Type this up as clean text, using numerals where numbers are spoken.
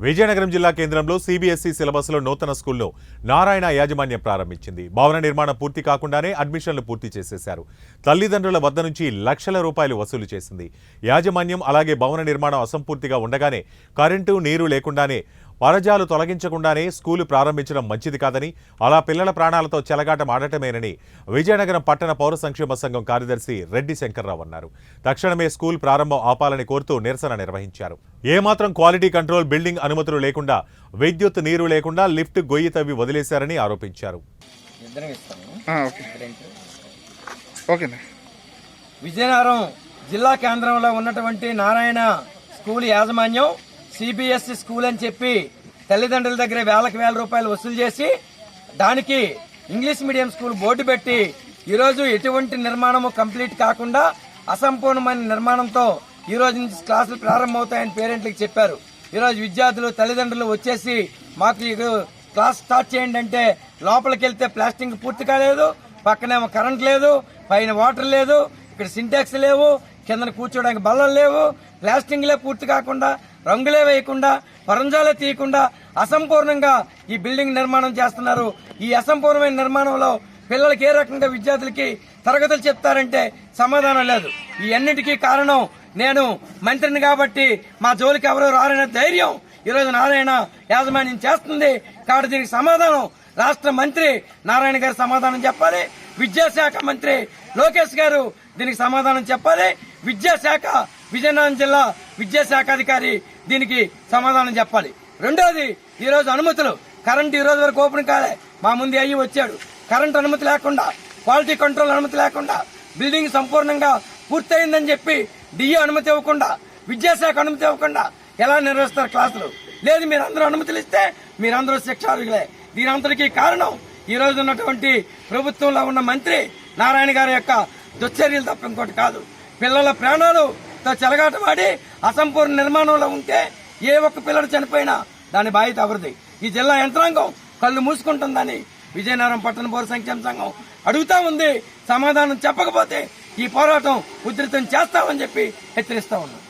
విజయనగరం జిల్లా కేంద్రంలో సిబిఎస్ఈ సిలబస్లో నూతన స్కూల్ను నారాయణ యాజమాన్యం ప్రారంభించింది. భవన నిర్మాణం పూర్తి కాకుండానే అడ్మిషన్లు పూర్తి చేసేశారు. తల్లిదండ్రుల వద్ద నుంచి లక్షల రూపాయలు వసూలు చేసింది యాజమాన్యం. అలాగే భవన నిర్మాణం అసంపూర్తిగా ఉండగానే కరెంటు నీరు లేకుండానే పరజాలు తొలగించకుండానే స్కూలు ప్రారంభించడం మంచిది కాదని, అలా పిల్లల ప్రాణాలతో చెలగాటం ఆడటమేనని విజయనగరం పట్టణ పౌర సంక్షేమ సంఘం కార్యదర్శి రెడ్డి శంకర్రావు అన్నారు. తక్షణమే స్కూల్ ప్రారంభం ఆపాలని కోరుతూ నిరసన నిర్వహించారు. ఏమాత్రం క్వాలిటీ కంట్రోల్ బిల్డింగ్ అనుమతులు లేకుండా, విద్యుత్ నీరు లేకుండా లిఫ్ట్ గొయ్యి తవ్వి వదిలేశారని ఆరోపించారు. విజయనగరం జిల్లా కేంద్రంలో ఉన్నటువంటి నారాయణ స్కూల్ యాజమాన్యం సిబిఎస్ఈ స్కూల్ అని చెప్పి తల్లిదండ్రుల దగ్గర వేలకు వేల రూపాయలు వసూలు చేసి దానికి ఇంగ్లీష్ మీడియం స్కూల్ బోర్డు పెట్టి ఈరోజు ఎటువంటి నిర్మాణము కంప్లీట్ కాకుండా అసంపూర్ణమైన నిర్మాణంతో ఈ రోజు నుంచి క్లాసులు ప్రారంభమవుతాయని పేరెంట్లకు చెప్పారు. ఈరోజు విద్యార్థులు తల్లిదండ్రులు వచ్చేసి మాకు క్లాస్ స్టార్ట్ చేయండి అంటే లోపలికి వెళ్తే ప్లాస్టింగ్ పూర్తి కాలేదు, పక్కనేమో కరెంట్ లేదు, పైన వాటర్ లేదు, ఇక్కడ సింటాక్స్ లేవు, కింద కూర్చోడానికి బల్లలు లేవు, ప్లాస్టింగ్లే పూర్తి కాకుండా, రంగులే వేయకుండా, పరంజాలే తీయకుండా అసంపూర్ణంగా ఈ బిల్డింగ్ నిర్మాణం చేస్తున్నారు. ఈ అసంపూర్ణమైన నిర్మాణంలో పిల్లలకి ఏ రకంగా విద్యార్థులకి తరగతులు చెప్తారంటే సమాధానం లేదు. ఈ అన్నిటికీ కారణం నేను మంత్రిని కాబట్టి మా జోలికి ఎవరో రారనే ధైర్యం ఈరోజు నారాయణ యాజమాన్యం చేస్తుంది. కాబట్టి దీనికి సమాధానం రాష్ట్ర మంత్రి నారాయణ గారు సమాధానం చెప్పాలి. విద్యాశాఖ మంత్రి లోకేష్ గారు దీనికి సమాధానం చెప్పాలి. విద్యాశాఖ విజయనగరం జిల్లా విద్యాశాఖ అధికారి దీనికి సమాధానం చెప్పాలి. రెండోది, ఈ రోజు అనుమతులు, కరెంట్ ఈ రోజు వరకు ఓపెన్ కాలే, మా ముందు అయ్యి వచ్చాడు. కరెంట్ అనుమతి లేకుండా, క్వాలిటీ కంట్రోల్ అనుమతి లేకుండా, బిల్డింగ్ సంపూర్ణంగా పూర్తయిందని చెప్పి డిఏ అనుమతి ఇవ్వకుండా, విద్యాశాఖ అనుమతి ఇవ్వకుండా ఎలా నిర్వహిస్తారు క్లాసులు? లేదు, మీరందరూ అనుమతులు ఇస్తే మీరందరూ శిక్షార్హులే. దీని అంతటికీ కారణం ఈ రోజు ఉన్నటువంటి ప్రభుత్వంలో ఉన్న మంత్రి నారాయణ గారి యొక్క దుశ్చర్యలు తప్ప ఇంకోటి కాదు. పిల్లల ప్రాణాలతో చెలగాటమాడి అసంపూర్ణ నిర్మాణంలో ఉంటే ఏ ఒక్క పిల్లడు చనిపోయినా దాని బాధ్యత ఎవరిది? ఈ జిల్లా యంత్రాంగం కళ్ళు మూసుకుంటుందని విజయనగరం పట్టణ పౌర సంక్షేమ సంఘం అడుగుతా ఉంది. సమాధానం చెప్పకపోతే ఈ పోరాటం ఉధృతం చేస్తామని చెప్పి హెచ్చరిస్తా ఉన్నాం.